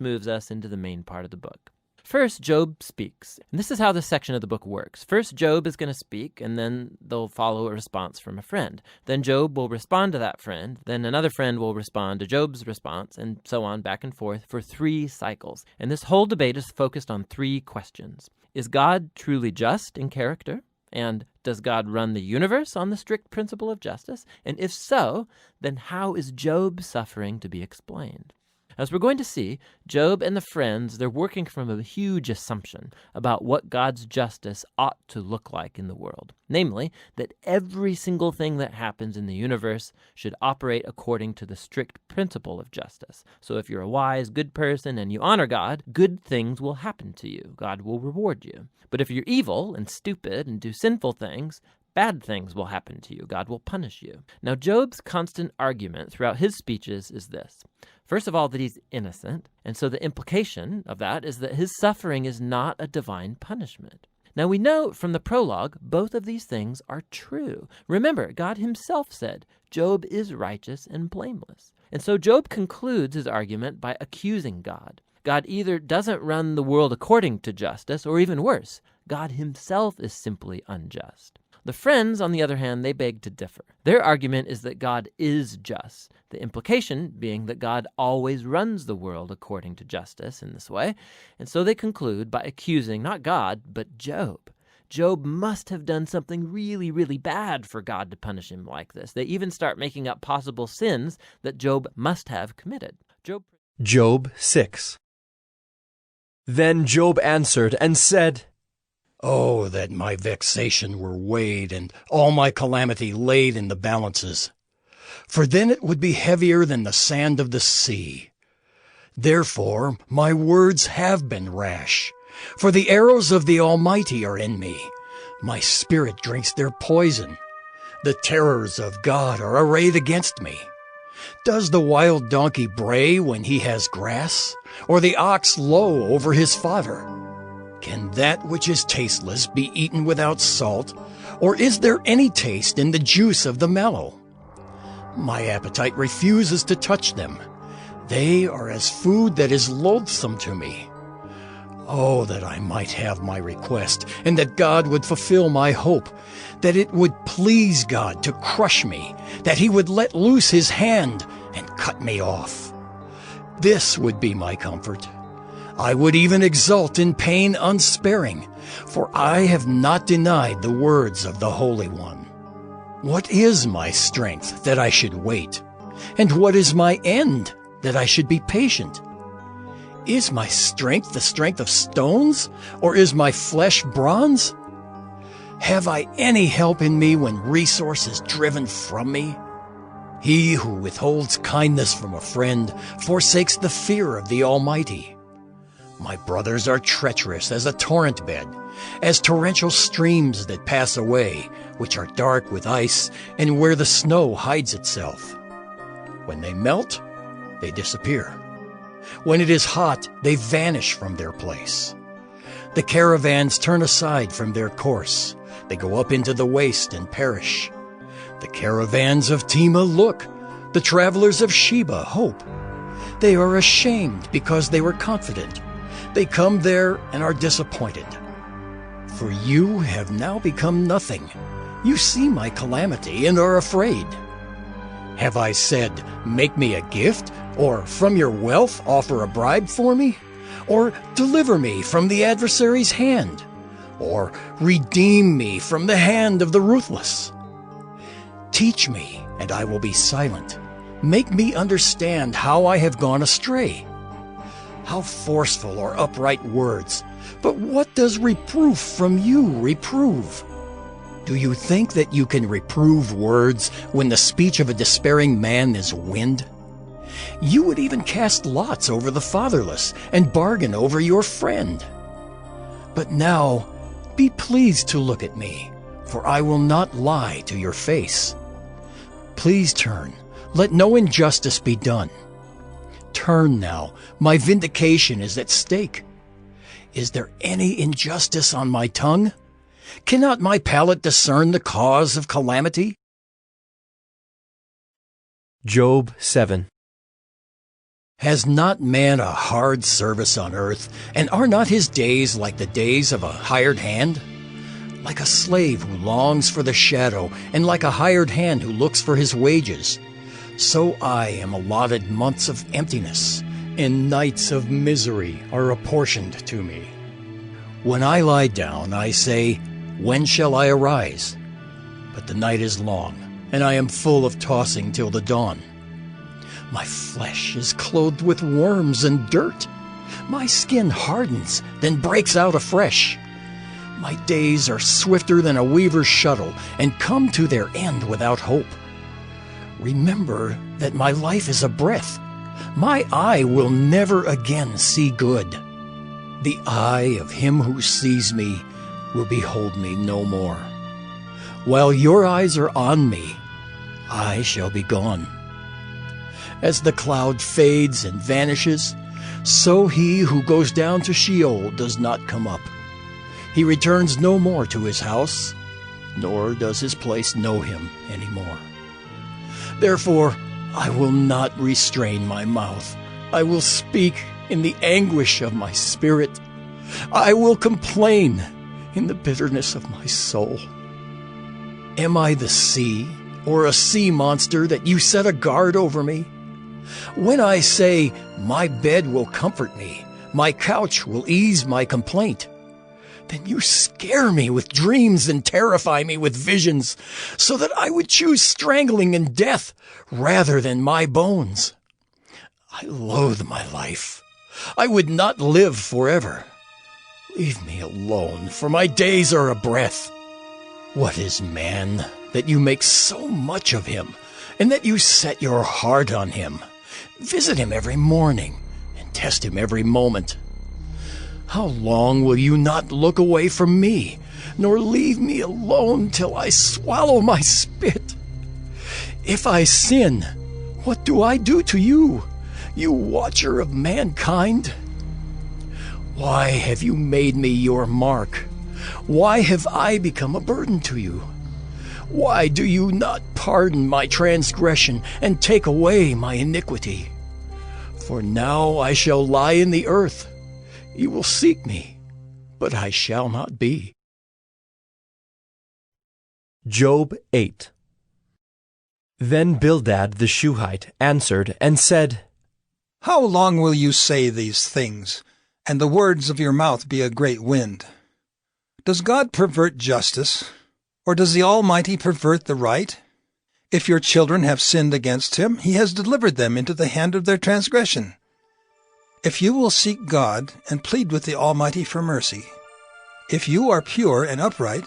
next moves us into the main part of the book. First, Job speaks. And this is how this section of the book works. First, Job is going to speak, and then they'll follow a response from a friend. Then Job will respond to that friend. Then another friend will respond to Job's response, and so on back and forth for 3 cycles. And this whole debate is focused on 3 questions. Is God truly just in character? And does God run the universe on the strict principle of justice? And if so, then how is Job's suffering to be explained? As we're going to see, Job and the friends, they're working from a huge assumption about what God's justice ought to look like in the world. Namely, that every single thing that happens in the universe should operate according to the strict principle of justice. So if you're a wise, good person and you honor God, good things will happen to you. God will reward you. But if you're evil and stupid and do sinful things, bad things will happen to you. God will punish you. Now, Job's constant argument throughout his speeches is this. First of all, that he's innocent, and so the implication of that is that his suffering is not a divine punishment. Now, we know from the prologue, both of these things are true. Remember, God himself said, Job is righteous and blameless. And so Job concludes his argument by accusing God. God either doesn't run the world according to justice, or even worse, God himself is simply unjust. The friends, on the other hand, they beg to differ. Their argument is that God is just, the implication being that God always runs the world according to justice in this way, and so they conclude by accusing not God, but Job. Job must have done something really, really bad for God to punish him like this. They even start making up possible sins that Job must have committed. Job 6. Then Job answered and said, Oh, that my vexation were weighed, and all my calamity laid in the balances. For then it would be heavier than the sand of the sea. Therefore my words have been rash, for the arrows of the Almighty are in me. My spirit drinks their poison. The terrors of God are arrayed against me. Does the wild donkey bray when he has grass, or the ox low over his fodder? Can that which is tasteless be eaten without salt, or is there any taste in the juice of the mellow? My appetite refuses to touch them. They are as food that is loathsome to me. Oh, that I might have my request, and that God would fulfill my hope, that it would please God to crush me, that he would let loose his hand and cut me off. This would be my comfort. I would even exult in pain unsparing, for I have not denied the words of the Holy One. What is my strength that I should wait? And what is my end that I should be patient? Is my strength the strength of stones, or is my flesh bronze? Have I any help in me when resource is driven from me? He who withholds kindness from a friend forsakes the fear of the Almighty. My brothers are treacherous as a torrent bed, as torrential streams that pass away, which are dark with ice, and where the snow hides itself. When they melt, they disappear. When it is hot, they vanish from their place. The caravans turn aside from their course. They go up into the waste and perish. The caravans of Tema look. The travelers of Sheba hope. They are ashamed because they were confident. They come there and are disappointed. For you have now become nothing. You see my calamity and are afraid. Have I said, make me a gift, or from your wealth offer a bribe for me? Or deliver me from the adversary's hand? Or redeem me from the hand of the ruthless? Teach me, and I will be silent. Make me understand how I have gone astray. How forceful are upright words! But what does reproof from you reprove? Do you think that you can reprove words when the speech of a despairing man is wind? You would even cast lots over the fatherless and bargain over your friend. But now, be pleased to look at me, for I will not lie to your face. Please turn, let no injustice be done. Turn now, my vindication is at stake. Is there any injustice on my tongue? Cannot my palate discern the cause of calamity? Job 7. Has not man a hard service on earth, and are not his days like the days of a hired hand? Like a slave who longs for the shadow, and like a hired hand who looks for his wages, so I am allotted months of emptiness, and nights of misery are apportioned to me. When I lie down, I say, when shall I arise? But the night is long, and I am full of tossing till the dawn. My flesh is clothed with worms and dirt. My skin hardens, then breaks out afresh. My days are swifter than a weaver's shuttle, and come to their end without hope. Remember that my life is a breath. My eye will never again see good. The eye of him who sees me will behold me no more. While your eyes are on me, I shall be gone. As the cloud fades and vanishes, so he who goes down to Sheol does not come up. He returns no more to his house, nor does his place know him any more. Therefore, I will not restrain my mouth. I will speak in the anguish of my spirit. I will complain in the bitterness of my soul. Am I the sea, or a sea monster, that you set a guard over me? When I say, my bed will comfort me, my couch will ease my complaint, then you scare me with dreams and terrify me with visions, so that I would choose strangling and death rather than my bones. I loathe my life. I would not live forever. Leave me alone, for my days are a breath. What is man, that you make so much of him, and that you set your heart on him? Visit him every morning, and test him every moment. How long will you not look away from me, nor leave me alone till I swallow my spit? If I sin, what do I do to you, you watcher of mankind? Why have you made me your mark? Why have I become a burden to you? Why do you not pardon my transgression and take away my iniquity? For now I shall lie in the earth. You will seek me, but I shall not be. Job 8. Then Bildad the Shuhite answered and said, How long will you say these things, and the words of your mouth be a great wind? Does God pervert justice, or does the Almighty pervert the right? If your children have sinned against him, he has delivered them into the hand of their transgression. If you will seek God and plead with the Almighty for mercy, if you are pure and upright,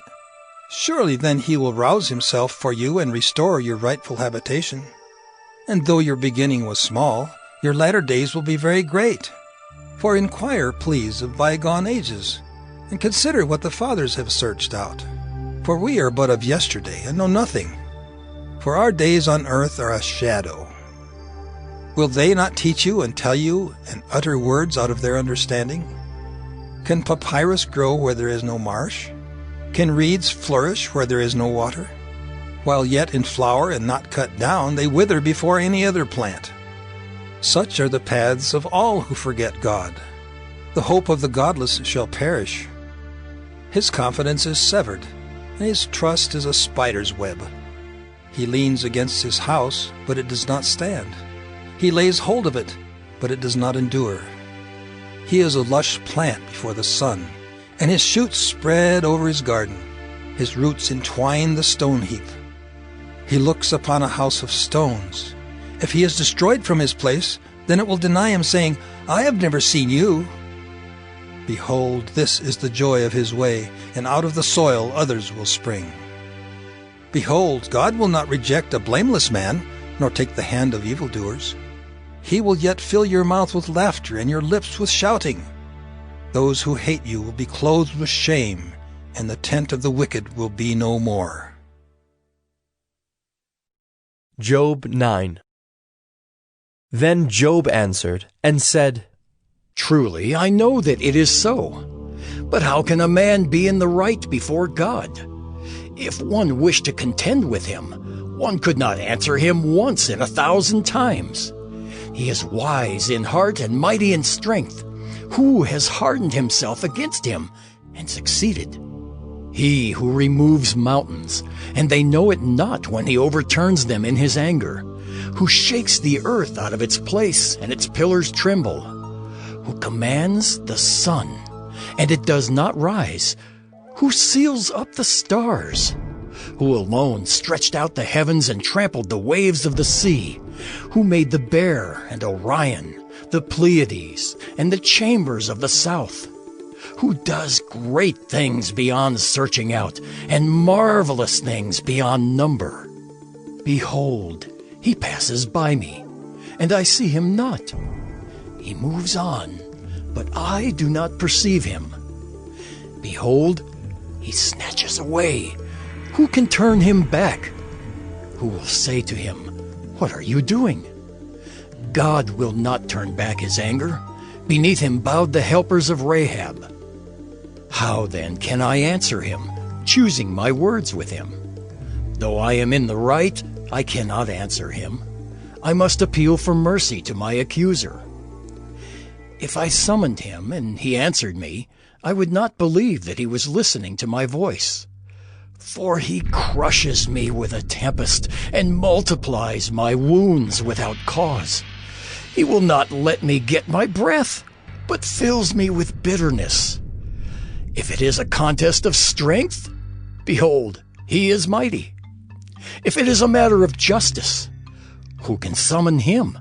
surely then he will rouse himself for you and restore your rightful habitation. And though your beginning was small, your latter days will be very great. For inquire, please, of bygone ages, and consider what the fathers have searched out. For we are but of yesterday, and know nothing. For our days on earth are a shadow. Will they not teach you and tell you and utter words out of their understanding? Can papyrus grow where there is no marsh? Can reeds flourish where there is no water? While yet in flower and not cut down, they wither before any other plant. Such are the paths of all who forget God. The hope of the godless shall perish. His confidence is severed, and his trust is a spider's web. He leans against his house, but it does not stand. He lays hold of it, but it does not endure. He is a lush plant before the sun, and his shoots spread over his garden. His roots entwine the stone heap. He looks upon a house of stones. If he is destroyed from his place, then it will deny him, saying, I have never seen you. Behold, this is the joy of his way, and out of the soil others will spring. Behold, God will not reject a blameless man, nor take the hand of evildoers. He will yet fill your mouth with laughter and your lips with shouting. Those who hate you will be clothed with shame, and the tent of the wicked will be no more. Job 9. Then Job answered and said, Truly, I know that it is so. But how can a man be in the right before God? If one wished to contend with him, one could not answer him once in 1,000 times. He is wise in heart and mighty in strength. Who has hardened himself against him and succeeded? He who removes mountains, and they know it not when he overturns them in his anger, who shakes the earth out of its place, and its pillars tremble, who commands the sun, and it does not rise, who seals up the stars, who alone stretched out the heavens and trampled the waves of the sea, who made the Bear and Orion, the Pleiades, and the chambers of the south, who does great things beyond searching out, and marvelous things beyond number. Behold, he passes by me, and I see him not. He moves on, but I do not perceive him. Behold, he snatches away. Who can turn him back? Who will say to him, "What are you doing?" God will not turn back his anger. Beneath him bowed the helpers of Rahab. How then can I answer him, choosing my words with him? Though I am in the right, I cannot answer him. I must appeal for mercy to my accuser. If I summoned him and he answered me, I would not believe that he was listening to my voice. For he crushes me with a tempest and multiplies my wounds without cause. He will not let me get my breath, but fills me with bitterness. If it is a contest of strength, behold, he is mighty. If it is a matter of justice, who can summon him?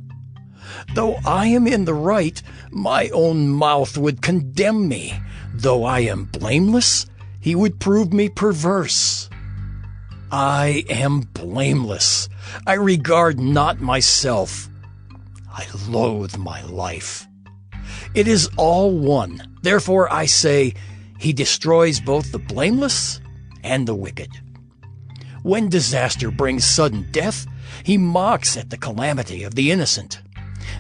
Though I am in the right, my own mouth would condemn me. Though I am blameless, he would prove me perverse. I am blameless. I regard not myself. I loathe my life. It is all one. Therefore I say, he destroys both the blameless and the wicked. When disaster brings sudden death, he mocks at the calamity of the innocent.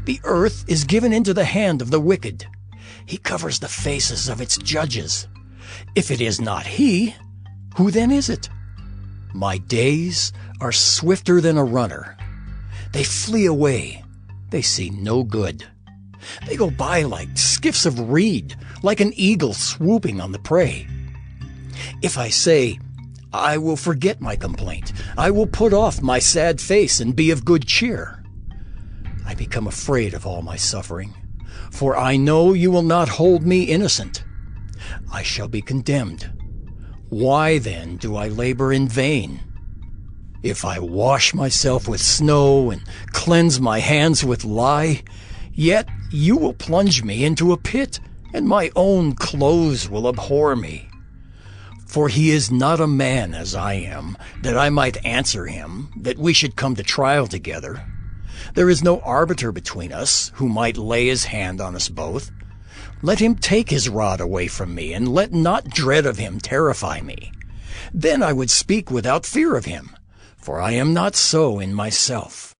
The earth is given into the hand of the wicked. He covers the faces of its judges. If it is not he, who then is it? My days are swifter than a runner. They flee away. They see no good. They go by like skiffs of reed, like an eagle swooping on the prey. If I say, I will forget my complaint, I will put off my sad face and be of good cheer, I become afraid of all my suffering, for I know you will not hold me innocent. I shall be condemned. Why then do I labor in vain? If I wash myself with snow and cleanse my hands with lye, yet you will plunge me into a pit, and my own clothes will abhor me. For he is not a man as I am, that I might answer him, that we should come to trial together. There is no arbiter between us, who might lay his hand on us both. Let him take his rod away from me, and let not dread of him terrify me. Then I would speak without fear of him, for I am not so in myself.